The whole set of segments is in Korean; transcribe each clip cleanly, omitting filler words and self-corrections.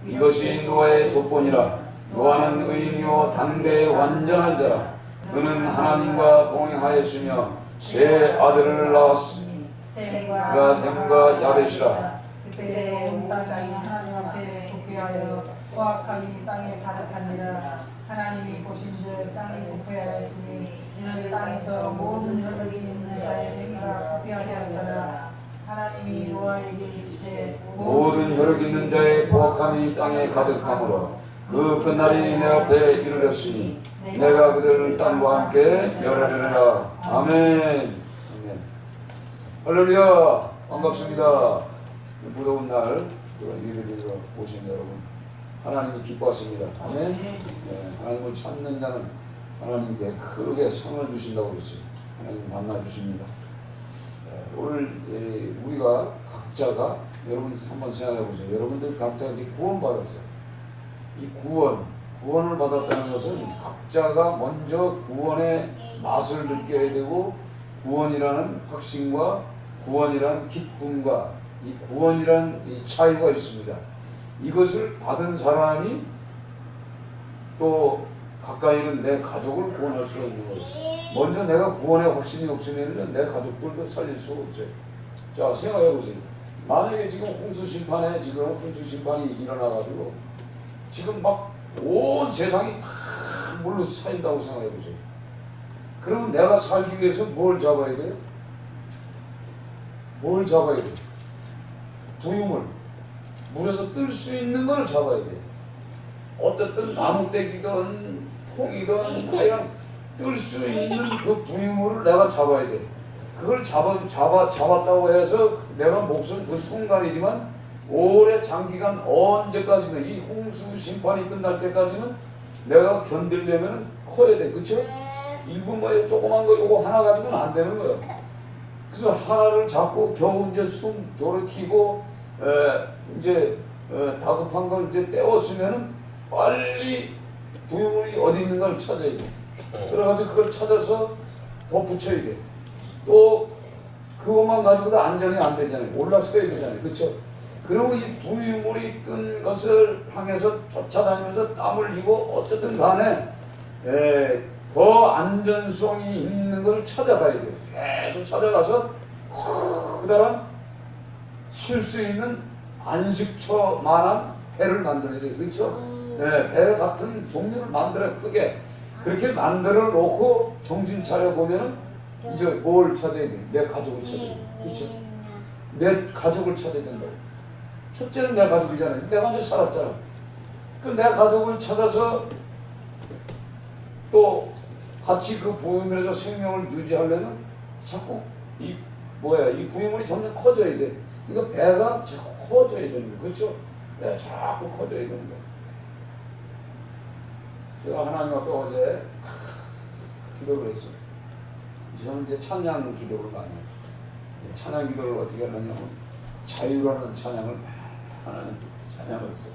이것이 노아의 조건이라. 노아는 의인이요 당대의 완전한 자라. 그는 하나님과 동행하였으며 세 아들을 낳았으니 그가 셈과 야벳이라. 그때 온 땅이 하나님 앞에 부패하여 포악함이 땅에 가득하니라. 하나님이 보신즉 땅이 부패하였으니 이는 땅에서 모든 혈육이 있는 자의 행위가 부패하게 하였더라. 하나님이 노아에게 이르시되 모든 혈육 있는 자의 포악함이 땅에 가득하므로 그 끝날이 내 앞에 이르렀으니 내가 그들을 땅과 함께 멸하리라. 아멘. 아멘. 할렐루야. 반갑습니다. 무더운 날 예배드리러 오신 여러분, 하나님이 기뻐하십니다. 아멘. 네, 하나님을 찾는 자는 하나님께 크게 상을 주신다고 그랬어요. 하나님 만나 주십니다. 오늘 우리가 각자가, 여러분 한번 생각해 보세요. 여러분들 각자 이제 구원받았어요. 이 구원을 받았다는 것은 각자가 먼저 구원의 맛을 느껴야 되고, 구원이라는 확신과 구원이라는 기쁨과 이 구원이라는 이 차이가 있습니다. 이것을 받은 사람이 또 가까이는 내 가족을 구원할 수가 있는 거예요. 먼저 내가 구원의 확신이 없으면 내 가족들도 살릴 수가 없어요. 자, 생각해 보세요. 만약에 지금 홍수 심판이 일어나가지고 지금 막 온 세상이 다 물로 차인다고 생각해 보세요. 그러면 내가 살기 위해서 뭘 잡아야 돼요? 뭘 잡아야 돼요? 부유물, 물에서 뜰 수 있는 걸 잡아야 돼요. 어쨌든 나무떼기든 통이든 하여간 뜰 수 있는 그 부유물을 내가 잡아야 돼. 그걸 잡았다고 해서 내가 목숨 그 순간이지만 오래 장기간 언제까지는 이 홍수 심판이 끝날 때까지는 내가 견디려면 커야 돼. 그쵸? 일본 뭐 조그만 거 요거 하나 가지고는 안 되는 거예요. 그래서 하나를 잡고 겨우 이제 숨 돌이키고 이제 다급한 걸 이제 떼었으면은 빨리 부유물이 어디 있는 걸 찾아야 돼. 그래가지고 그걸 찾아서 더 붙여야 돼. 또 그것만 가지고도 안전이 안 되잖아요. 올라서야 되잖아요. 그렇죠? 그리고 이 부유물이 뜬 것을 향해서 쫓아다니면서 땀을 흘리고 어쨌든 간에 더 안전성이 있는 걸 찾아가야 돼요. 계속 찾아가서 그다음 쉴 수 있는 안식처만한 배를 만들어야 돼요. 그렇죠? 네, 배 같은 종류를 만들어 크게 그렇게 만들어 놓고 정신 차려 보면은 이제 뭘 찾아야 돼? 내 가족을 찾아야 돼. 그렇죠? 내 가족을 찾아야 된다. 첫째는 내 가족이잖아요. 내가 이제 살았잖아. 그 내 가족을 찾아서 또 같이 그 부유물에서 생명을 유지하려면 자꾸 이 부유물이 점점 커져야 돼. 그러니까 배가 자꾸 커져야 되는 거야. 그렇죠? 네, 자꾸 커져야 되는 거야. 제가 하나님 앞에 어제 기도를 했어요. 저는 이제 찬양 기도를 많이 해요. 찬양 기도를 어떻게 하냐면 자유라는 찬양을 하나님 찬양을 했어요.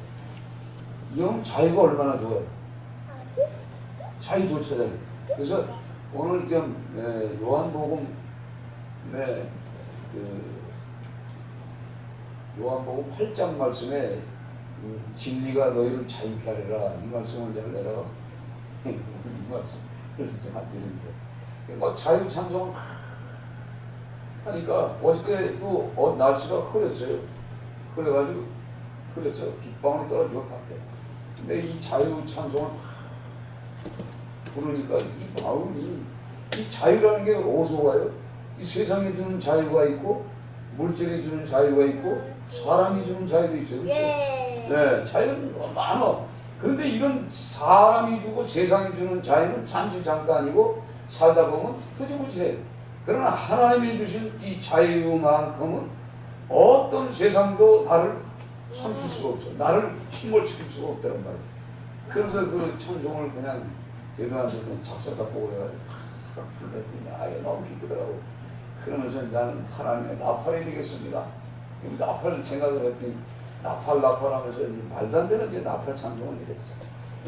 이 형 자유가 얼마나 좋아요. 자유 좋잖아요. 그래서 오늘 좀 요한복음 요한복음 8장 말씀에 진리가 너희를 자유케 하리라 이 말씀을 내가 이 말씀을 좀 드립니다. 뭐 자유 찬송을 하니까 어저께도 날씨가 흐렸어요. 그래가지고 빗방울이 떨어지고 밖에. 근데 이 자유 찬송을 부르니까 이 마음이 이 자유라는 게 어디서 와요? 이 세상에 주는 자유가 있고 물질이 주는 자유가 있고 사람이 주는 자유도 있죠. 그렇죠? 네, 자유는 많아. 그런데 이런 사람이 주고 세상이 주는 자유는 잠시 잠깐이고 살다 보면 흐지부지해요. 그러나 하나님이 주신 이 자유만큼은 어떤 세상도 나를 삼킬 수가 없어. 나를 침몰시킬 수가 없다는 말이에요. 그래서 그 찬송을 그냥 대도한테 작사가 보고 그래가지고 불렀더니 아예 너무 기쁘더라고. 그러면서 나는 하나님의 나팔이 되겠습니다. 나팔 생각을 했더니 나팔 하면서 말도 안 되는 게 나팔 찬송을 했어.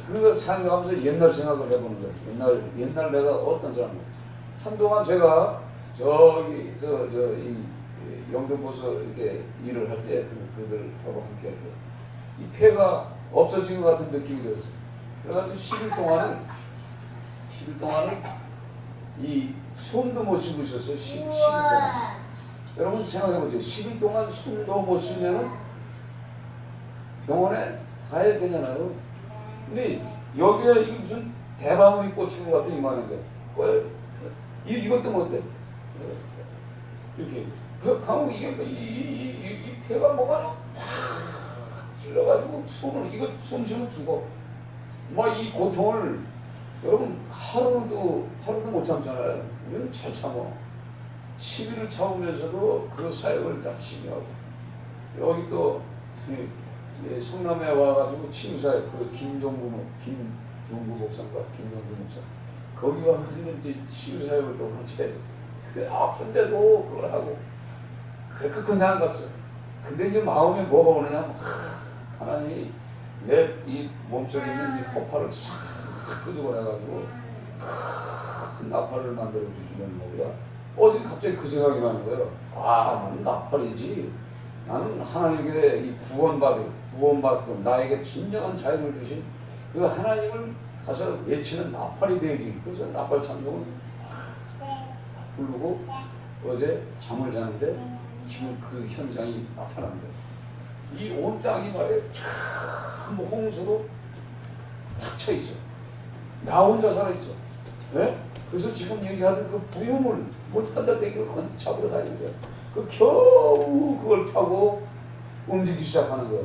그거 생각하면서 옛날 생각을 해보는 거예요. 옛날 내가 어떤 사람이에요. 한동안 제가 저기서 이 영등포서 이렇게 일을 할 때 그들하고 함께 할 때 이 폐가 없어진 것 같은 느낌이 들었어요. 그래가지고 10일 동안은 이 숨도 못 쉬고 있었어요. 10일 동안. 여러분 생각해보세요. 10일 동안 숨도 못 쉬면은 병원에 가야 되잖아요. 근데 여기에 이게 무슨 대방울이 꽂힌 것 같은 이만한데 이것도 못돼. 이렇게 가면 이게 이 폐가 뭐가 팍 찔러가지고 숨 쉬면 죽어. 막 이 고통을 여러분 하루도 못 참잖아요. 우리는 잘 참어. 10일을 참으면서도 그 사역을 열심히 하고 여기 또 성남에 와가지고 치유사역 그 김종구 목사인가 김종구 목사 거기 와가지고 이제 치유사역을 또 같이 해요. 그 아픈데도 그걸 하고 그냥 갔어. 근데 이제 마음에 뭐가 오느냐 하나님이 내 이 몸속에 있는 이 허파를 싹 끄집어내가지고 큰 나팔을 만들어 주시는 거야. 어제 갑자기 그 생각이 나는 거예요. 나는 나팔이지. 나는 하나님께 이 구원받고 나에게 진정한 자유를 주신 그 하나님을 가서 외치는 나팔이 되지. 그래서 나팔 찬송을 부르고 어제 잠을 자는데 지금 그 현장이 나타난 거예요. 이 온 땅이 말이에요. 참 홍수로 탁 쳐 있어. 나 혼자 살아 있어. 네? 그래서 지금 얘기하던 그 부유물 물단다대기를 잡으러 다니는 거야. 그 겨우 그걸 타고 움직이기 시작하는 거야.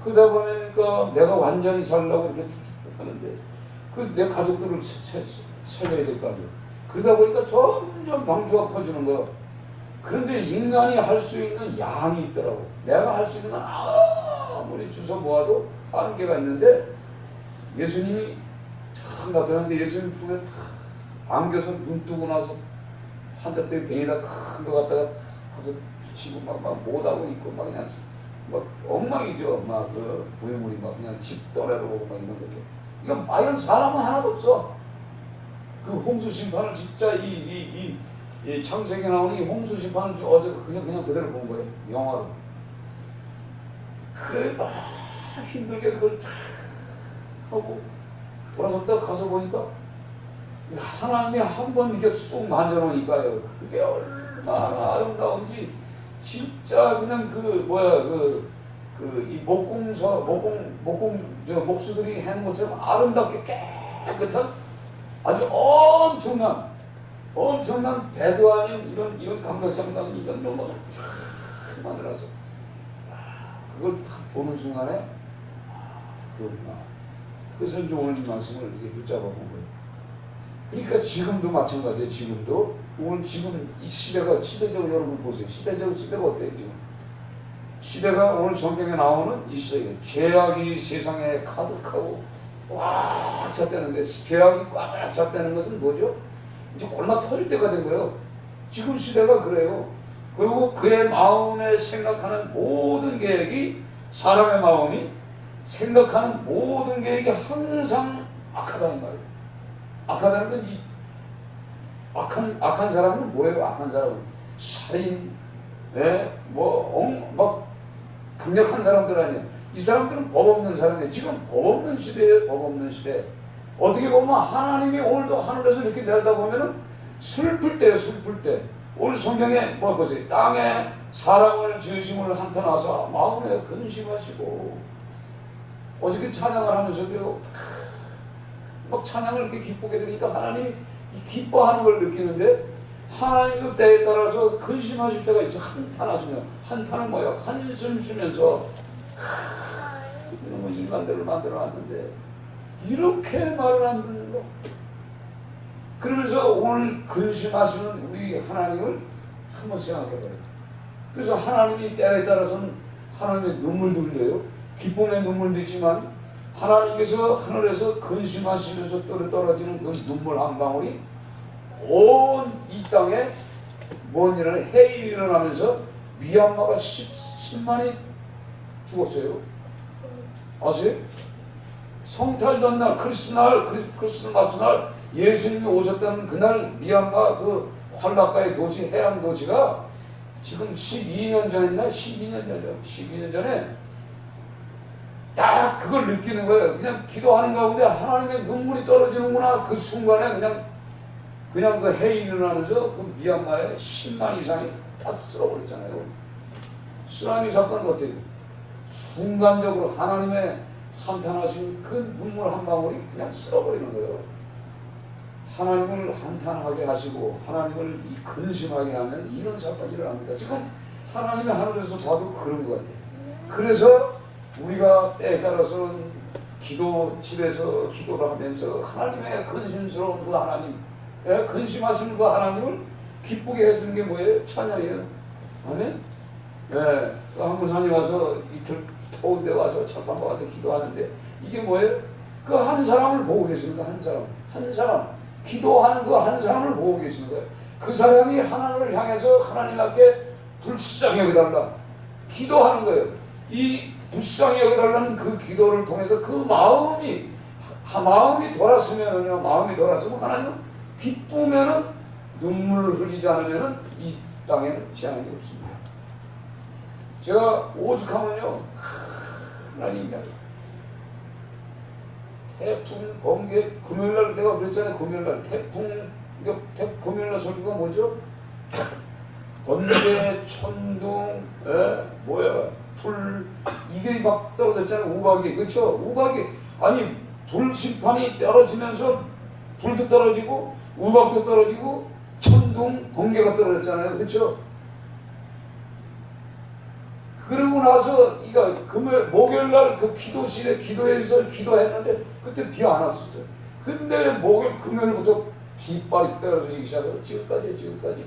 그러다 보니까 내가 완전히 살려고 이렇게 쭉쭉쭉 하는데 그 내 가족들을 살려야 될 거 아니야. 그러다 보니까 점점 방주가 커지는 거야. 그런데 인간이 할 수 있는 양이 있더라고. 내가 할 수 있는 건 아무리 주워 모아도 한계가 있는데 예수님이 참 나타났는데 예수님 품에 탁 안겨서 눈 뜨고 나서 환자 때 병에다 큰 거 갖다가 가서 붙이고 막 못하고 있고 막 그냥 막 엉망이죠. 막 그 부유물이 막 그냥 집 떠내려오고 막 이런 거죠. 이거 마연 사람은 하나도 없어. 그 홍수 심판을 진짜 이 창세기에 나오는 이 홍수 심판을 어제 그냥 그대로 본 거예요. 영화로. 그래 막 힘들게 그걸 쫙 하고 돌아섰다 가서 보니까 하나님이 한 번 이렇게 쑥 만져놓으니까요. 그게 얼마나 아름다운지 진짜 그냥 이 목수들이 해놓은 것처럼 아름답게 깨끗한 아주 엄청난 배도 아닌 이런 감각장난 이런 것을 쫙 만들어서 그걸 딱 보는 순간에 그렇구나. 그래서 이제 오늘 이 말씀을 이렇게 붙잡아 본 거예요. 그러니까 지금도 마찬가지예요. 지금도 오늘 지금 이 시대적으로 여러분 보세요. 시대가 어때요 지금? 시대가 오늘 성경에 나오는 이 시대에 죄악이 세상에 가득하고 꽉 찼다는데 죄악이 꽉 찼다는 것은 뭐죠? 이제 골마 터질 때가 된 거예요. 지금 시대가 그래요. 그리고 그의 마음에 생각하는 모든 계획이 사람의 마음이 생각하는 모든 계획이 항상 악하다는 말이에요. 악하다는 건 이 악한 사람은 뭐예요? 악한 사람은 살인, 막 강력한 사람들 아니에요. 이 사람들은 법 없는 사람이에요. 지금 법 없는 시대예요. 법 없는 시대. 어떻게 보면 하나님이 오늘도 하늘에서 이렇게 내려다보면은 슬플 때예요. 슬플 때. 오늘 성경에 보세요. 땅에 사랑을 지으심을 한탄하사 마음에 근심하시고 어저께 찬양을 하면서도요. 막 찬양을 이렇게 기쁘게 들으니까 하나님이 기뻐하는 걸 느끼는데 하나님 그 때에 따라서 근심하실 때가 있어. 한탄하시면 한탄은 뭐야? 한숨 쉬면서 이놈의 인간들을 만들어놨는데 이렇게 말을 안 듣는 거. 그러면서 오늘 근심하시는 우리 하나님을 한번 생각해봐요. 그래서 하나님이 때에 따라서는 하나님의 눈물도 흘려요. 기쁨의 눈물도 있지만 하나님께서 하늘에서 근심하시면서 떨어지는 그 눈물 한 방울이 온 이 땅에 뭔 일을 해일이 일어나면서 미얀마가 10만이 죽었어요. 아세요? 성탈 전날 크리스마스 날 예수님이 오셨다는 그날 미얀마 그 활락가의 도시 해양 도시가 지금 12년 전에 그걸 느끼는 거예요. 그냥 기도하는 가운데 하나님의 눈물이 떨어지는구나. 그 순간에 그냥 그 해이 일어나면서 그 미얀마에 10만 이상이 다 쓸어버렸잖아요. 쓰나미 사건은 어때요? 순간적으로 하나님의 한탄하신 그 눈물 한 방울이 그냥 쓸어버리는 거예요. 하나님을 한탄하게 하시고 하나님을 근심하게 하면 이런 사건이 일어납니다. 지금 하나님의 하늘에서 봐도 그런 것 같아요. 그래서 우리가 때에 따라서는 집에서 기도를 하면서 하나님의 근심스러운 그 하나님, 근심하시는 그 하나님을 기쁘게 해주는 게 뭐예요? 찬양이에요. 아멘? 한 분사님 와서 이틀 더운 데 와서 철판과 같은 기도하는데 이게 뭐예요? 그 한 사람을 보고 계시는 거예요. 한 사람 기도하는 그 한 사람을 보고 계시는 거예요. 그 사람이 하나님을 향해서 하나님 앞에 불쌍히 여겨달라 기도하는 거예요. 이 불쌍히 여겨달라는 그 기도를 통해서 그 마음이 돌았으면은요, 마음이 돌았으면 하나님은 기쁘면은 눈물을 흘리지 않으면은 이 땅에는 재앙이 없습니다. 제가 오죽하면요, 하나님 태풍, 번개, 금요일날 내가 그랬잖아요. 금요일날 금요일날 설교가 뭐죠? 번개, 천둥, 불, 이게 막 떨어졌잖아요. 우박이, 그렇죠? 우박이 아니 불심판이 떨어지면서 불도 떨어지고 우박도 떨어지고 천둥, 번개가 떨어졌잖아요. 그렇죠? 그러고 나서 이거 목요일날 그 기도실에 기도해서 기도했는데 그때 비 안 왔었어요. 근데 금요일부터 비빨이 떨어지기 시작해서 지금까지.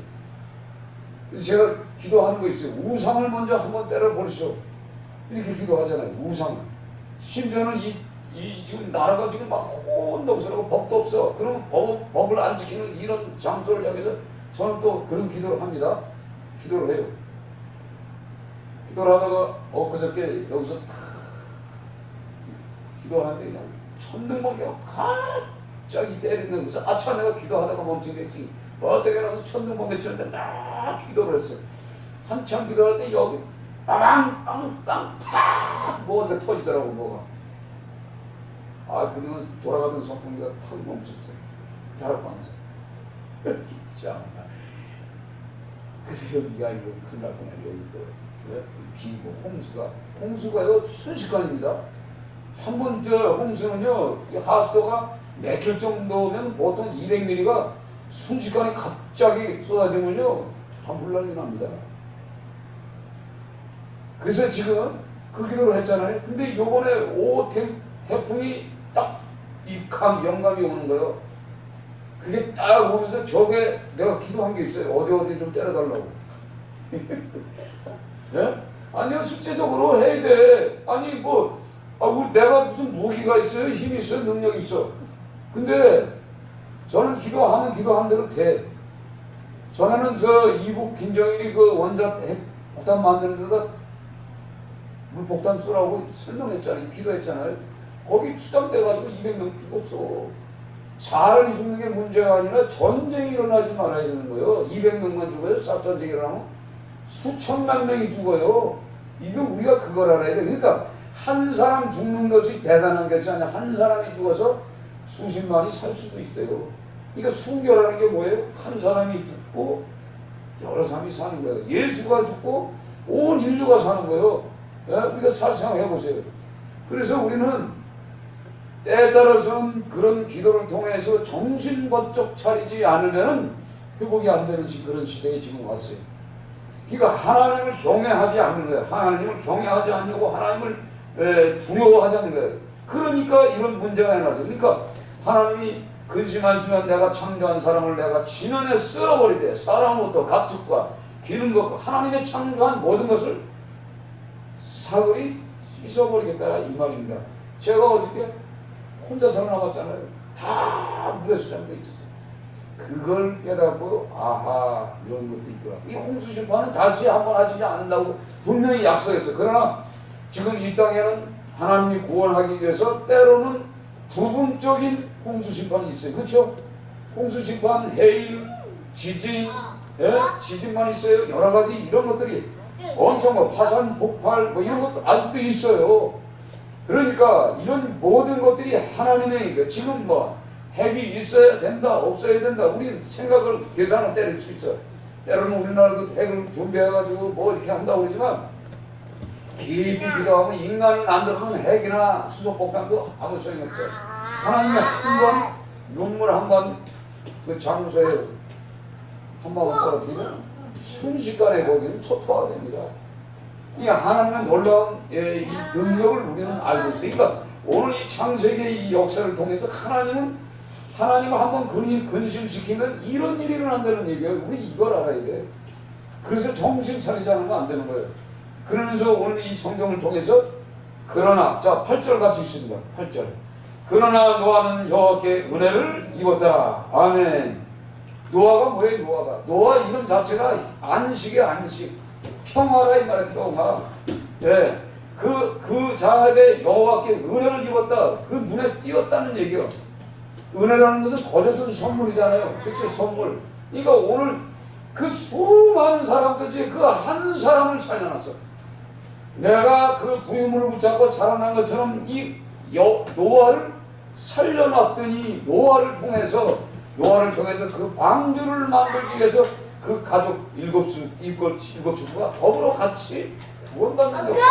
그래서 제가 기도하는 거 있어요. 우상을 먼저 한번 때려버리시오. 이렇게 기도하잖아요. 우상. 심지어는 지금 나라가 지금 막 혼동스러워 법도 없어. 그럼 법을 안 지키는 이런 장소를 향해서 저는 또 그런 기도를 합니다. 기도를 해요. 기도를 하다가 엊그저께 여기서 기도하는데 그냥 천둥번개가 갑자기 때리는 거죠. 아차 내가 기도하다가 멈추겠지. 어떻게 나서 천둥번개 치는데 막 기도를 했어요. 한참 기도하는데 여기 빵빵빵 팍 뭐가 터지더라고 뭐가. 그러면 돌아가던 선풍기가 탁 멈췄어요. 다락방에서. 진짜. 그래서 여기가 이거 큰일 났구나. 여기 또 비고 홍수가요 순식간입니다. 한번 홍수는요 하수도가 맥힐 정도면 보통 200mm가 순식간에 갑자기 쏟아지면요 물난리 납니다. 그래서 지금 그 기도를 했잖아요. 근데 요번에 태풍이 딱 영감이 오는 거예요. 그게 딱 오면서 저게 내가 기도한 게 있어요. 어디 좀 때려달라고. 예? 아니요, 실제적으로 해야 돼. 아니 내가 무슨 무기가 있어요, 힘이 있어요, 능력이 있어. 근데 저는 기도하면 기도한 대로 돼. 전에는 이북 김정일이 원자 핵폭탄 만드는 데다 물폭탄 쏘라고 설명했잖아요. 기도했잖아요. 거기 추장돼가지고 200명 죽었어. 사람이 죽는 게 문제가 아니라 전쟁이 일어나지 말아야 되는 거예요. 200명만 죽어요. 전쟁이 일어나면 수천만 명이 죽어요. 이거 우리가 그걸 알아야 돼. 그러니까 한 사람 죽는 것이 대단한 것이 아니라 한 사람이 죽어서 수십만이 살 수도 있어요. 그러니까 순교라는 게 뭐예요? 한 사람이 죽고 여러 사람이 사는 거예요. 예수가 죽고 온 인류가 사는 거예요. 우리가 잘 생각해 보세요. 그래서 우리는 때에 따라서는 그런 기도를 통해서 정신 번쩍 차리지 않으면 회복이 안 되는 그런 시대에 지금 왔어요. 그러니까 하나님을 경외하지 않는 거예요. 하나님을 경외하지 않냐고 하나님을 두려워하지 않는 거예요. 그러니까 이런 문제가 일어나죠. 그러니까 하나님이 근심하시면 내가 창조한 사람을 내가 지면에 쓸어버리되 사람부터 가축과 기는 것과 하나님의 창조한 모든 것을 사거리 씻어버리겠다 이 말입니다. 제가 어저께 혼자 살아남았잖아요. 다 물에 수장돼 있었어요. 그걸 깨닫고 아하 이런 것도 있구나. 이 홍수심판은 다시 한번 하지 않는다고 분명히 약속했어요. 그러나 지금 이 땅에는 하나님이 구원하기 위해서 때로는 부분적인 홍수심판이 있어요. 그렇죠? 홍수심판, 해일, 지진, 지진만 있어요. 여러 가지 이런 것들이 엄청 화산 폭발 이런 것도 아직도 있어요. 그러니까 이런 모든 것들이 하나님의 지금 뭐 핵이 있어야 된다 없어야 된다 우리 생각을 계산을 때릴 수 있어. 때로는 우리나라도 핵을 준비해가지고 뭐 이렇게 한다고 그러지만 깊이 기도하면 인간이 만들어놓은 핵이나 수소폭탄도 아무 소용이 없어. 하나님이 한 번 눈물 한 번 그 장소에 한 방울 떨어뜨리면 순식간에 거기는 초토화가 됩니다. 이 하나님의 놀라운 이 능력을 우리는 알고 있어요. 그러니까 오늘 이 창세기의 이 역사를 통해서 하나님을 한번 근심시키면 이런 일이 일어난다는 얘기예요. 우리 이걸 알아야 돼. 그래서 정신 차리지 않으면 안 되는 거예요. 그러면서 오늘 이 성경을 통해서 그러나 자 8절 같이 있습니다. 8절 그러나 노아는 여호와께 은혜를 입었더라. 아멘. 노아가 뭐예요? 노아 이름 자체가 안식이야. 안식. 평화라 이 말이야. 평화. 예. 그 자에게 여호와께 은혜를 입었다. 그 눈에 띄었다는 얘기요. 은혜라는 것은 거저든 선물이잖아요. 그렇죠? 선물. 그러니까 오늘 그 수많은 사람들 중에 그 한 사람을 살려놨어. 내가 그 부유물을 붙잡고 자라난 것처럼 이 노아를 살려놨더니 노아를 통해서 그 방주를 만들기 위해서 그 가족 일곱 식구가 더불어 같이 구원받는 거예요.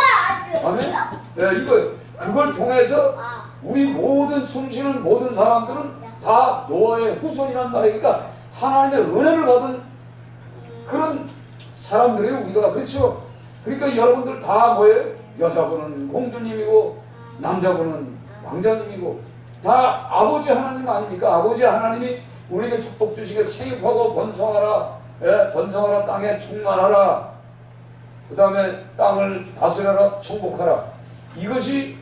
아멘? 네, 이거예요. 그걸 통해서 우리 모든 숨쉬는 모든 사람들은 다 노아의 후손이란 말이에요. 그러니까 하나님의 은혜를 받은 그런 사람들이에요. 우리가 그렇죠? 그러니까 여러분들 다 뭐예요? 여자분은 공주님이고 남자분은 왕자님이고 다 아버지 하나님 아닙니까? 아버지 하나님이 우리에게 축복 주시게 생육하고 번성하라. 번성하라. 땅에 충만하라. 그 다음에 땅을 다스려라. 정복하라. 이것이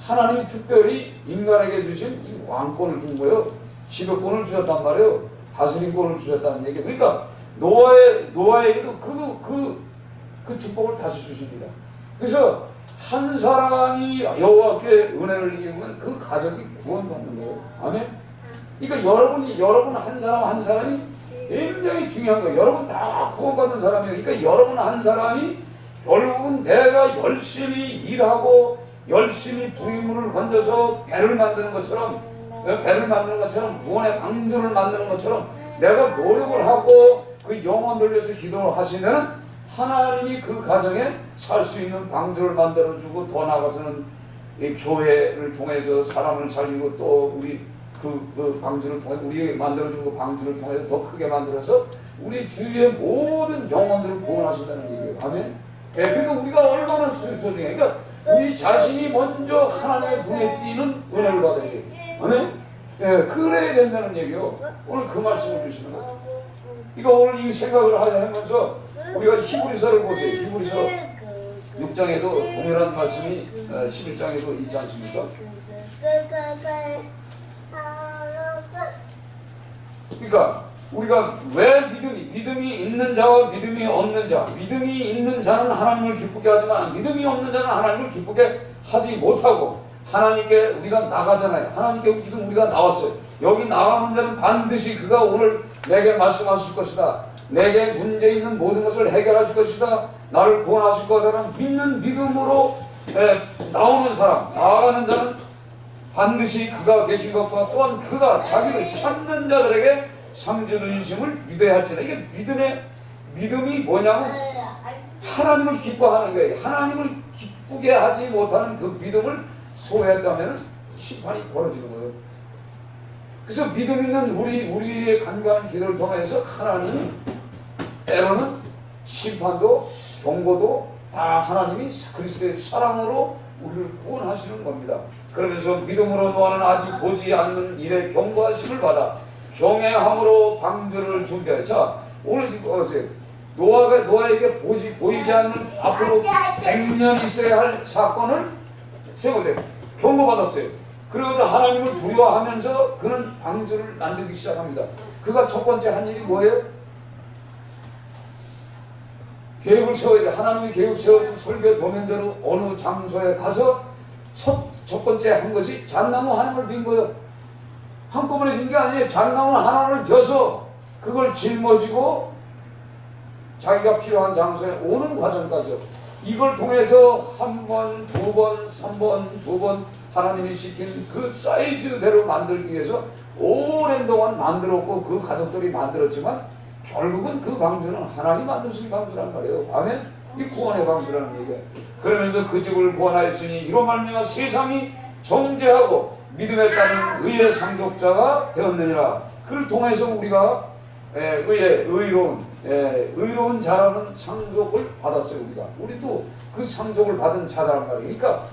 하나님이 특별히 인간에게 주신 이 왕권을 준 거예요. 지배권을 주셨단 말이에요. 다스림권을 주셨다는 얘기예요. 그러니까 노아에게도 그 축복을 다시 주십니다. 그래서 한 사람이 여호와께 은혜를 입으면 그 가족이 구원받는 거예요. 아멘. 그러니까 여러분 한 사람이 굉장히 중요한 거예요. 여러분 다 구원받은 사람이에요. 그러니까 여러분 한 사람이 결국은 내가 열심히 일하고 열심히 부유물을 건져서 배를 만드는 것처럼 구원의 방주를 만드는 것처럼 내가 노력을 하고 그 영혼들 위해서 기도를 하시면 하나님이 그 가정에 살 수 있는 방주를 만들어주고 더 나아가서는 이 교회를 통해서 사람을 살리고 또 우리 그 방주를 통해 우리 만들어준 그 방주를 통해서 더 크게 만들어서 우리 주위의 모든 영혼들을 구원하신다는 얘기예요. 아멘. 예, 그러니까 우리가 얼마나 소중해. 그러니까 우리 자신이 먼저 하나님의 눈에 띄는 은혜를 받아야 돼요. 아멘. 예, 그래야 된다는 얘기요. 오늘 그 말씀을 주시는 거예요. 이거 오늘 이 생각을 하면서 우리가 히브리서를 보세요. 히브리서 6장에도 동일한 말씀이 11장에도 있지 않습니까? 그러니까 우리가 왜 믿음이 있는 자와 믿음이 없는 자, 믿음이 있는 자는 하나님을 기쁘게 하지만 믿음이 없는 자는 하나님을 기쁘게 하지 못하고 하나님께 우리가 나가잖아요. 하나님께 지금 우리가 나왔어요. 여기 나가는 자는 반드시 그가 오늘 내게 말씀하실 것이다. 내게 문제 있는 모든 것을 해결하실 것이다. 나를 구원하실 거다라는 믿는 믿음으로 나오는 사람, 나아가는 자는 반드시 그가 계신 것과 또한 그가 자기를 찾는 자들에게 상주하심을 믿어야 할지라. 이게 믿음이 뭐냐면 하나님을 기뻐하는 거예요. 하나님을 기쁘게 하지 못하는 그 믿음을 소외했다면 심판이 벌어지는 거예요. 그래서 믿음 있는 우리의 간과한 기도를 통해서 하나님은 때로는 심판도 경고도 다 하나님이 그리스도의 사랑으로 우리를 구원하시는 겁니다. 그러면서 믿음으로 노아는 아직 보지 않는 일에 경고하심을 받아 경외함으로 방주를 준비해. 자, 오늘 지금 보세요. 노아에게 보이지 않는 앞으로 100년 있어야 할 사건을 세보세요. 경고받았어요. 그러면서 하나님을 두려워하면서 그는 방주를 만들기 시작합니다. 그가 첫 번째 한 일이 뭐예요? 계획을 세워야 돼. 하나님이 계획 세워준 설교 도면대로 어느 장소에 가서 첫 번째 한 것이 잣나무 하나를 빈 거예요. 한꺼번에 빈 게 아니에요. 잣나무 하나를 벼서 그걸 짊어지고 자기가 필요한 장소에 오는 과정까지요. 이걸 통해서 한 번, 두 번, 3번, 2번 하나님이 시킨 그 사이즈대로 만들기 위해서 오랜 동안 만들었고 그 가족들이 만들었지만 결국은 그 방주는 하나님 만드신 방주란 말이에요. 아멘? 이 구원의 방주라는 얘기예요. 그러면서 그 집을 구원하였으니 이로 말미암아 세상이 정죄하고 믿음에 따른 의의 상속자가 되었느니라. 그를 통해서 우리가 의로운 자라는 상속을 받았어요. 우리도 그 상속을 받은 자란 말이에요. 그러니까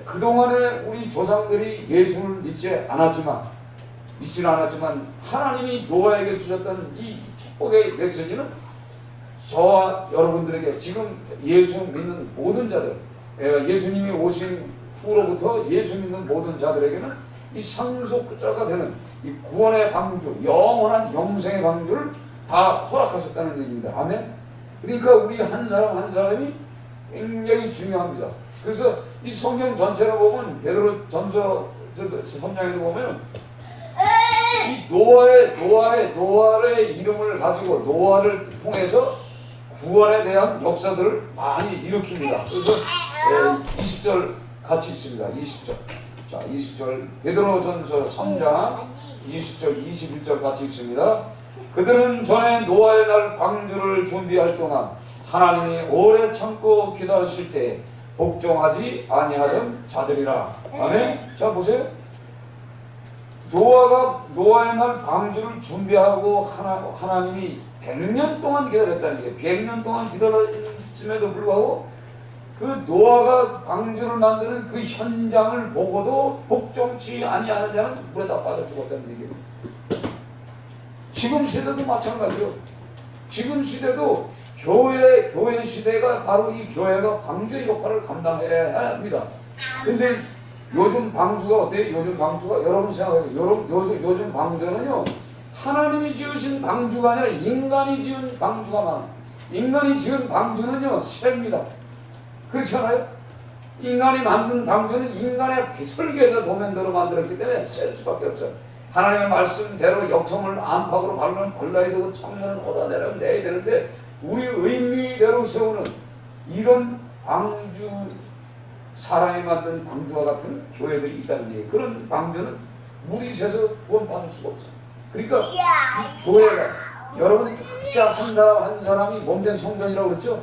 그동안에 우리 조상들이 예수를 믿지는 않았지만 하나님이 노아에게 주셨던 이 축복의 메시지는 저와 여러분들에게 지금 예수 믿는 모든 자들, 예수님이 오신 후로부터 예수 믿는 모든 자들에게는 이 상속자가 되는 이 구원의 방주, 영원한 영생의 방주를 다 허락하셨다는 얘기입니다. 아멘. 그러니까 우리 한 사람 한 사람이 굉장히 중요합니다. 그래서 이 성경 전체를 보면 베드로 전서 3장에도 보면 이 노아의 이름을 가지고 노아를 통해서 구원에 대한 역사들을 많이 일으킵니다. 그래서 20절 같이 있습니다. 20절. 자, 20절 베드로전서 3장 20절 21절 같이 있습니다. 그들은 전에 노아의 날 방주를 준비할 동안 하나님이 오래 참고 기다리실 때 복종하지 아니하던 자들이라. 아멘. 자, 보세요. 노아의 날 방주를 준비하고 하나님이 100년 동안 기다렸다는 게 100년 동안 기다렸음에도 불구하고 그 노아가 방주를 만드는 그 현장을 보고도 복종치 아니하는 자는 물에 다 빠져 죽었다는 얘기예요. 지금 시대도 마찬가지요. 지금 시대도 교회 시대가 바로 이 교회가 방주의 역할을 감당해야 합니다. 근데 요즘 방주가 어때요? 요즘 방주가 여러분 생각해요. 요즘 방주는요 하나님이 지으신 방주가 아니라 인간이 지은 방주가 많아요. 인간이 지은 방주는요 셉니다. 그렇잖아요? 인간이 만든 방주는 인간의 설계가 도면대로 만들었기 때문에 셀 수밖에 없어요. 하나님의 말씀대로 역청을 안팎으로 발라야 되고 창문은 어디다 내야 되는데 우리 의미대로 세우는 이런 방주, 사람이 만든 방주와 같은 교회들이 있다는 얘기예요. 그런 방주는 물이 새서 구원받을 수가 없어요. 그러니까 이 교회가 여러분 각자 한 사람 한 사람이 몸된 성전이라고 그랬죠?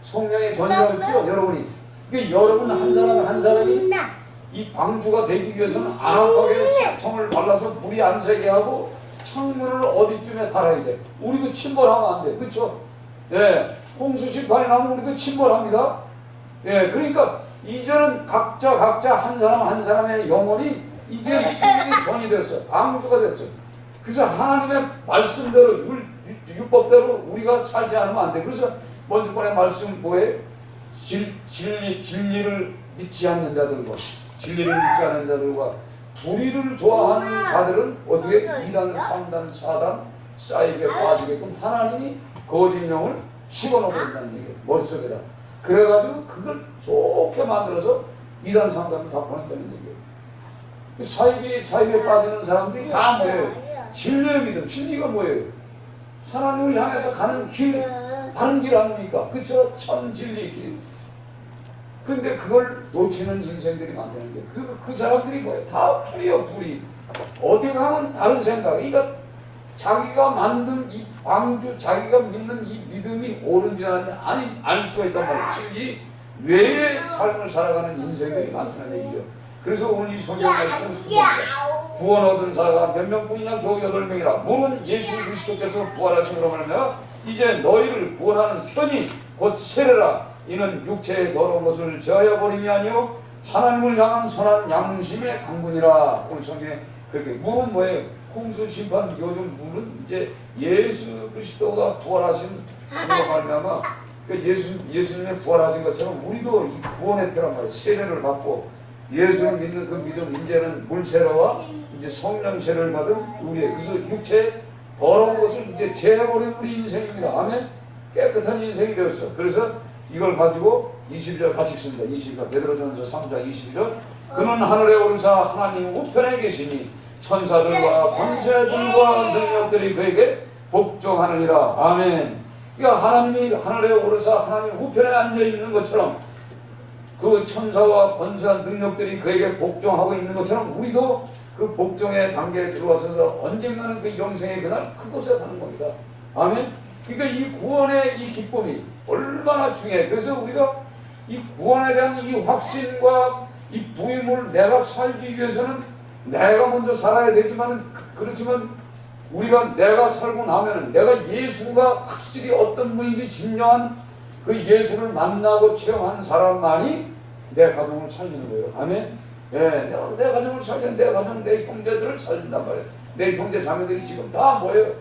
성령의 전이라고 그랬죠? 여러분이. 그러니까 여러분 한 사람 한 사람이 이 방주가 되기 위해서는 안팎에 청을 발라서 물이 안 새게 하고 창문을 어디쯤에 달아야 돼. 우리도 침몰하면 안 돼. 그렇죠? 예, 홍수 심판이 나면 우리도 침몰합니다. 예, 그러니까 이제는 각자 한 사람 한 사람의 영혼이 이제 충분히 전이 됐어. 방주가 됐어. 그래서 하나님의 말씀대로 율법대로 우리가 살지 않으면 안 돼. 그래서 먼저 번에 말씀 보에 진리를 믿지 않는 자들과 불의를 좋아하는 자들은 어떻게 2단, 3단, 4단 사이에 빠지게끔 하나님이 거짓 영을 집어넣어버린다는 얘기예요. 머릿속에다. 그래가지고 그걸 좋게 만들어서 2단, 3단을 다 보낸다는 얘기예요. 사이에 빠지는 사람들이 다 뭐예요? 진리의 믿음. 진리가 뭐예요? 하나님을 향해서 가는 길, 바른 길 아닙니까? 그쵸? 참 진리의 길. 근데 그걸 놓치는 인생들이 많다는 게 그 사람들이 뭐예요? 다 불이요, 불이. 어떻게 하면 다른 생각. 그러니까 자기가 만든 이 방주, 자기가 믿는 이 믿음이 옳은지 아닌지 알 수가 있단 말이에요. 진리 외의 삶을 살아가는 인생들이 많다는 얘기죠. 그래서 오늘 이 성경 말씀은 구원 얻은 자가 몇 명뿐이냐? 겨우 8명이라. 물은 예수 그리스도께서 부활하심으로 말하며 이제 너희를 구원하는 편이 곧 세례라. 이는 육체의 더러운 것을 제하여 버림이 아니요 하나님을 향한 선한 양심의 강분이라. 오늘 성경에 그렇게 물은 뭐예요? 홍수 심판 요즘 물은 이제 예수 그리스도가 부활하신 그로 말미암아 예수님의 부활하신 것처럼 우리도 이 구원의 표란 말이에요. 세례를 받고 예수를 믿는 그 믿음 이제는 물 세례와 이제 성령 세례를 받은 우리의 그래서 육체의 더러운 것을 이제 제해버린 우리 인생입니다. 아멘. 깨끗한 인생이 되었어. 그래서 이걸 가지고 22절 같이 읽습니다. 22절 베드로전서 3장 22절 그는 하늘에 오르사 하나님 우편에 계시니 천사들과 권세들과 능력들이 그에게 복종하느니라. 아멘. 그러니까 하나님이 하늘에 오르사 하나님 우편에 앉아 있는 것처럼 그 천사와 권세한 능력들이 그에게 복종하고 있는 것처럼 우리도 그 복종의 단계에 들어와서 언젠가는 그 영생의 그날 그곳에 가는 겁니다. 아멘. 그러니까 이 구원의 이 기쁨이 얼마나 중요해. 그래서 우리가 이 구원에 대한 이 확신과 이 부임을 내가 살기 위해서는 내가 먼저 살아야 되지만 그렇지만 우리가 내가 살고 나면은 내가 예수가 확실히 어떤 분인지 진정한 그 예수를 만나고 체험한 사람만이 내 가정을 살리는 거예요. 아멘. 예, 내 가정을 살리는 내 가정, 내 형제들을 살린단 말이에요. 내 형제 자매들이 지금 다 뭐예요?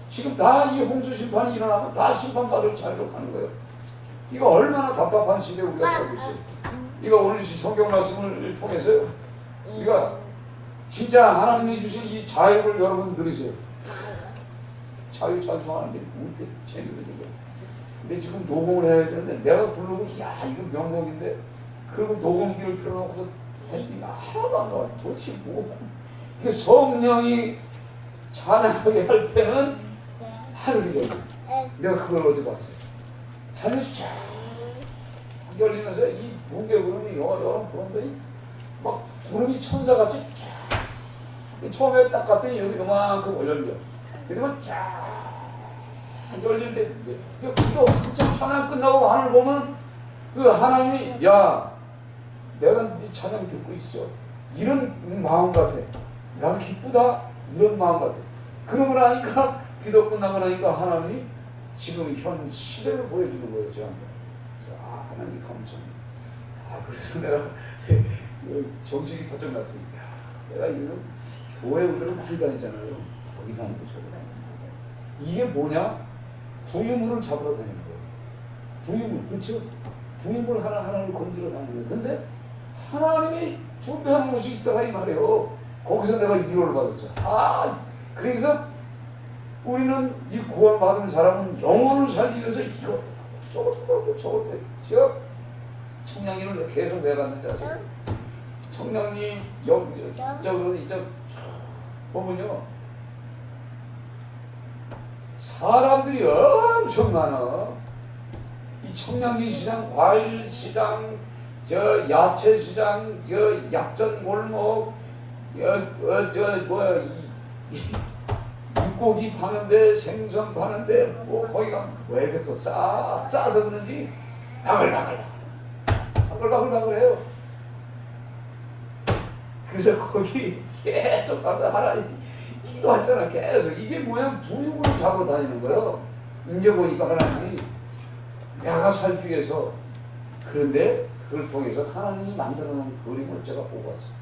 지금 다 이 홍수 심판이 일어나면 다 심판받을 자리로 가는 거예요. 이거 얼마나 답답한 시대에 우리가 살고 있어요. 이거 오늘 성경 말씀을 통해서요. 우리가 진짜 하나님이 주신 이 자유를 여러분 누리세요. 자유 찬송하는데 뭐 이렇게 재미있는 거예요. 근데 지금 녹음을 해야 되는데 내가 부르고 야 이거 명곡인데 그리고 녹음기를 틀어놓고서 했더니 하나도 안 나와요. 도대체 뭐 그 성령이 찬양하게 할 때는 하늘이 열려. 내가 그걸 어디 봤어요. 하늘이 쫙 열리면서 이 뭉게 구름이 여러 불었더니 막 구름이 천사같이 쫙 처음에 딱 갔더니 여기 요만큼 열려. 그러면 쫙 열리는데 이거 한참 찬양 끝나고 하늘 보면 그 하나님이 야 내가 네 찬양 듣고 있어. 이런 마음 같아. 내가 기쁘다. 이런 마음 같아. 그러고 나니까 기도 끝나고 나니까 하나님이 지금 현 시대를 보여주는 거예요. 저한테. 그래서 하나님 감사합니다. 그래서 내가 정신이 바짝 났으니까 내가 이거 교회 의들을 많이 다니잖아요. 거기 다니고 저기 다니고. 이게 뭐냐? 부유물을 잡으러 다니는 거예요. 부유물, 그렇죠? 부유물 하나하나를 건지러 다니는 거예요. 근데 하나님이 준비하는 것이 있다가 이 말이에요. 거기서 내가 위로를 받았어. 그래서 우리는 이 구원받은 사람은 영혼을 살리기 위해서 이것도 저것도 하고 저것도 하고 제가 청량리를 계속 내갔는데 아세요? 청량리 이쪽으로 이쪽 보면요 사람들이 엄청 많아. 이 청량리 시장, 과일 시장, 저 야채 시장, 저 약전 골목, 육고기 파는데, 생선 파는데, 뭐 거기가 왜 이렇게 또 싸서 그런지 바글바글해요. 그래서 거기 계속 가서 하나님 기도하잖아. 계속 이게 뭐야? 부유물을 잡아 다니는 거예요. 이제 보니까 하나님이 내가 살기 위해서. 그런데 그걸 통해서 하나님이 만들어 놓은 그림을 제가 보고 왔어요.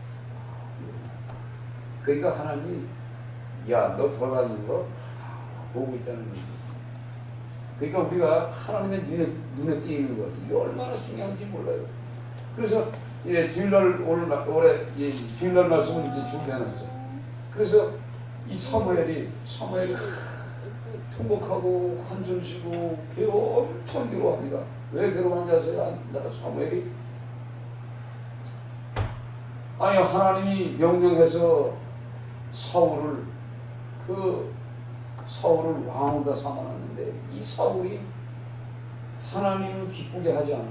그러니까 하나님이 야, 너 돌아다니는 거 보고 있다는 거지. 그러니까 우리가 하나님의 눈에 띄는 거 이게 얼마나 중요한지 몰라요. 그래서 주일날 올해 주일날 말씀을 이제 준비해놨어요. 그래서 이 사무엘이 통곡하고 한숨 쉬고 엄청 괴로워합니다. 왜 괴로워하는지 아세요? 사무엘이 하나님이 명령해서 사울을 왕으로 삼아놨는데 이 사울이 하나님을 기쁘게 하지 않아.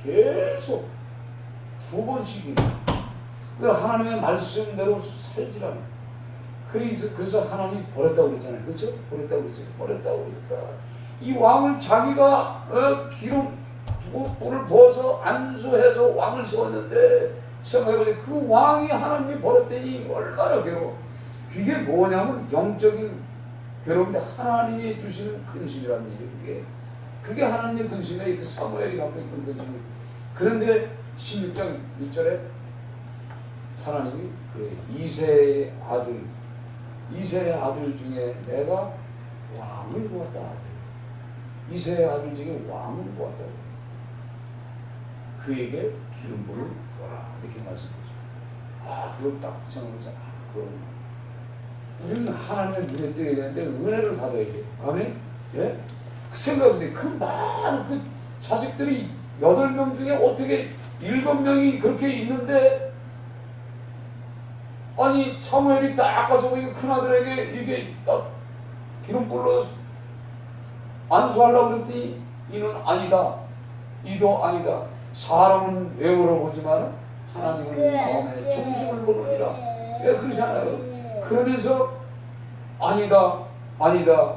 계속 2번씩이나 하나님의 말씀대로 살지 않아. 그래서 하나님이 버렸다고 그랬잖아요. 그렇죠? 버렸다고 그러니까 이 왕을 자기가 기름을 부어서 안수해서 왕을 세웠는데 생각해보세요. 그 왕이 하나님이 버렸더니 얼마나 괴로워. 그게 뭐냐면 영적인 괴로운데 하나님이 주시는 근심이라는 얘기예요. 그게 하나님의 근심이에요. 그 사무엘이 갖고 있던 근심이에요. 그런데 16장 1절에 하나님이 그래 이새의 아들 중에 내가 왕을 보았다. 이새의 아들 중에 왕을 보았다. 그에게 기름부를 부어라. 이렇게 말씀하죠. 그걸 딱 생각해보자. 우리는 하나님의 눈에 띄어야 되는데 은혜를 받아야 돼요. 아멘? 예? 생각해보세요. 그 많은 그 자식들이 8명 중에 어떻게 7명이 그렇게 있는데 사무엘이 딱 가서 큰아들에게 이게 딱 기름 불러 안수하려고 그랬더니 이는 아니다. 이도 아니다. 사람은 외모로 보지만 하나님은 마음의 중심을 보느니라. 예, 그러잖아요. 그러면서 아니다, 아니다.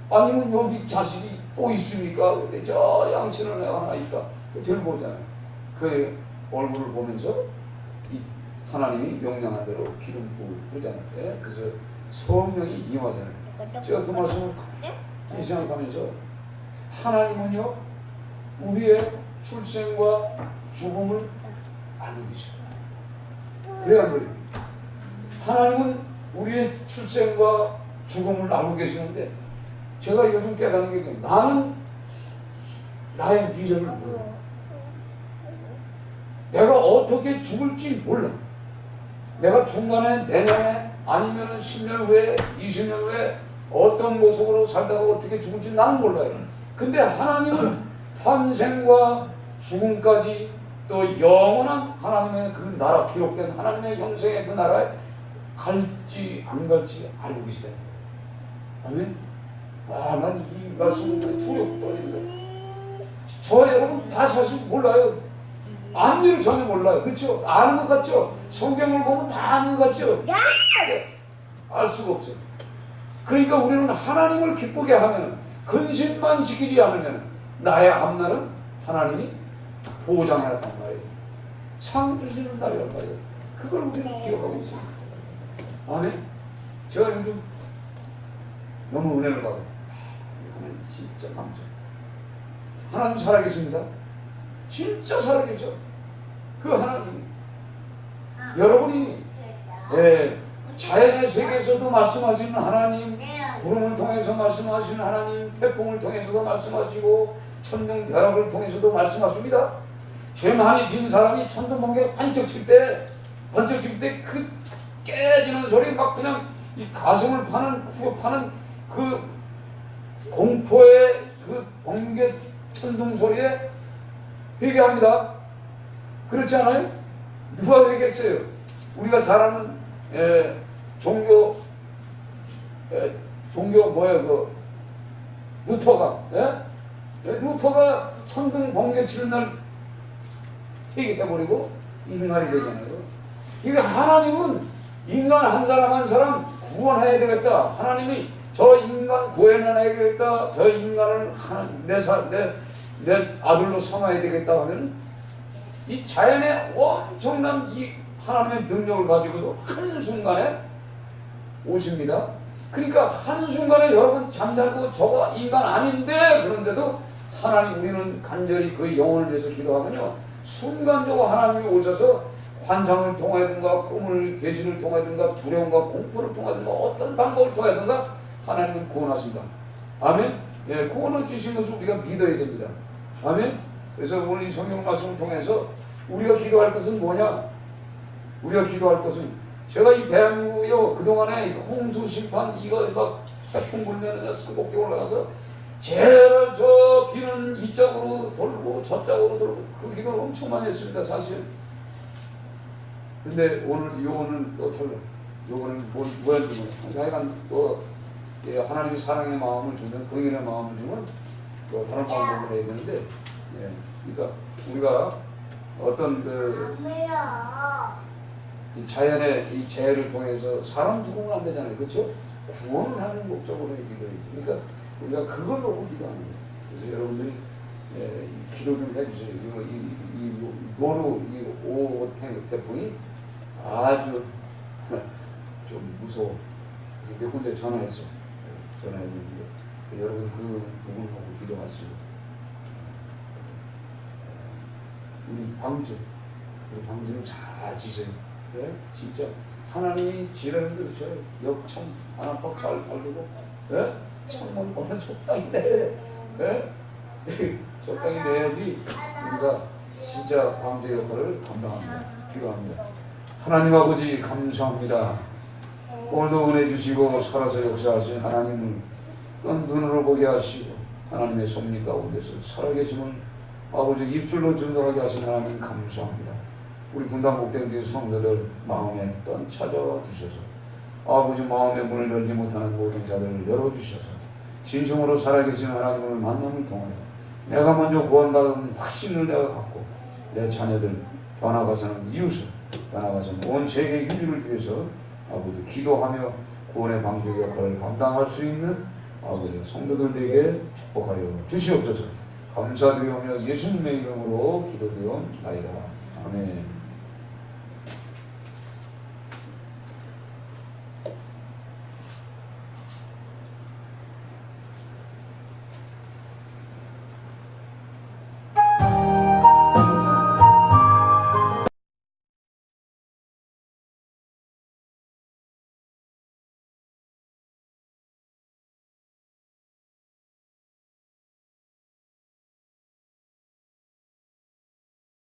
아니면 여기 자식이 또 있습니까? 그때 저 양치는 애가 하나 있다. 들고 오잖아요. 그 얼굴을 보면서 이 하나님이 명령한 대로 기름 부으잖아요. 예? 그래서 성령이 임하잖아요. 제가 그 말씀을 이 생각하면서 하나님은요 우리의 출생과 죽음을 알고 계셔요. 그래야 안 그래요. 하나님은 우리의 출생과 죽음을 알고 계시는데 제가 요즘 깨닫는 게 나는 나의 미래를 몰라. 내가 어떻게 죽을지 몰라. 내가 중간에 내년에 아니면 10년 후에 20년 후에 어떤 모습으로 살다가 어떻게 죽을지 나는 몰라요. 근데 하나님은 탄생과 죽음까지 또 영원한 하나님의 그 나라, 기록된 하나님의 영생의 그 나라에 갈지 안 갈지 알고 계시다. 아멘. 난 이 말씀이 두렵고 떨립니다. 저 여러분 다 사실 몰라요. 앞일을 전혀 몰라요. 그렇죠? 아는 것 같죠? 성경을 보면 다 아는 것 같죠? 알 수가 없어요. 그러니까 우리는 하나님을 기쁘게 하면, 근심만 시키지 않으면 나의 앞날은 하나님이 보장해놨단 말이에요. 상 주시는 날이란 말이에요. 그걸 우리는 기억하고 있습니다. 아멘. 제가 요즘 너무 은혜를 받아요. 하나님 진짜 감사. 하나님 살아계십니다. 진짜 살아계셔. 그 하나님. 여러분이 자연의 세계에서도 말씀하시는 하나님, 구름을 통해서 말씀하시는 하나님, 태풍을 통해서도 말씀하시고 천둥 벼락을 통해서도 말씀하십니다. 죄 많이 지은 사람이 천둥 번개 번쩍 칠 때 그 깨지는 소리 막 그냥 이 가슴을 파는 그 공포의 그 번개 천둥 소리에 회개합니다. 그렇지 않아요? 누가 회개했어요? 우리가 잘 아는 종교 뭐예요? 그 루터가 루터가 천둥 번개 치는 날 회개해버리고 인간이 되잖아요. 그러니까 하나님은 인간 한 사람 한 사람 구원해야 되겠다. 하나님이 저 인간 구원해야 되겠다. 저 인간을 내 아들로 삼아야 되겠다 하면 이 자연의 엄청난 이 하나님의 능력을 가지고도 한순간에 오십니다. 그러니까 한순간에 여러분 잠자고 저거 인간 아닌데 그런데도 하나님 우리는 간절히 그 영혼을 위해서 기도하면요 순간적으로 하나님이 오셔서 환상을 통하든가 꿈을 계시를 통하든가 두려움과 공포를 통하든가 어떤 방법을 통하든가 하나님은 구원하신다. 아멘. 구원을 주신 것을 우리가 믿어야 됩니다. 아멘. 그래서 오늘 이 성경 말씀을 통해서 우리가 기도할 것은 뭐냐? 우리가 기도할 것은 제가 이 대한민국이요 그동안에 홍수 심판 이거 막 태풍 불면 산꼭대 올라가서 제발 저 비는 이쪽으로 돌고 저쪽으로 돌고 그 기도를 엄청 많이 했습니다. 사실. 근데 요거는 또 달라. 요거는 뭐였지 뭐. 하여간 또 하나님이 사랑의 마음을 주면 긍휼의 마음을 주면 또 다른 방법을 해야 되는데 그러니까 우리가 어떤 이 자연의 이 재해를 통해서 사람 죽으면 안 되잖아요. 그렇죠? 구원을 하는 목적으로 기도해야죠. 그러니까 우리가 그걸 놓고 기도하는 거예요. 그래서 여러분들이 기도 좀 해주세요. 이 노루 이 태풍이 아주 좀 무서워. 그래서 몇 군데 전화했어요. 전화했는데 여러분 그 부분을 보고 기도하시고 우리 방주는 잘 지세요. 진짜 하나님이 지르는 거 그렇죠. 역청 하나 퍽잘 발르고 청문 어느 적당히 내 적당히 내야지 우리가 진짜 방주 역할을 감당합니다. 필요합니다. 하나님 아버지 감사합니다. 오늘도 은혜 주시고 살아서 역사하신 하나님을 떤 눈으로 보게 하시고 하나님의 섭리 가운데서 살아계심을 아버지 입술로 증거하게 하신 하나님 감사합니다. 우리 분당 목대교회 성도들 마음에 떤 찾아와 주셔서 아버지 마음의 문을 열지 못하는 모든 자들을 열어주셔서 진심으로 살아계신 하나님을 만남을 통하여 내가 먼저 구원받은 확신을 내가 갖고 내 자녀들 더 나아가서는 이웃을 더 나아가서는 온 세계 인류를 위해서 아버지 기도하며 구원의 방주 역할을 감당할 수 있는 아버지 성도들에게 축복하여 주시옵소서. 감사드리오며 예수님의 이름으로 기도드리옵나이다. 아멘.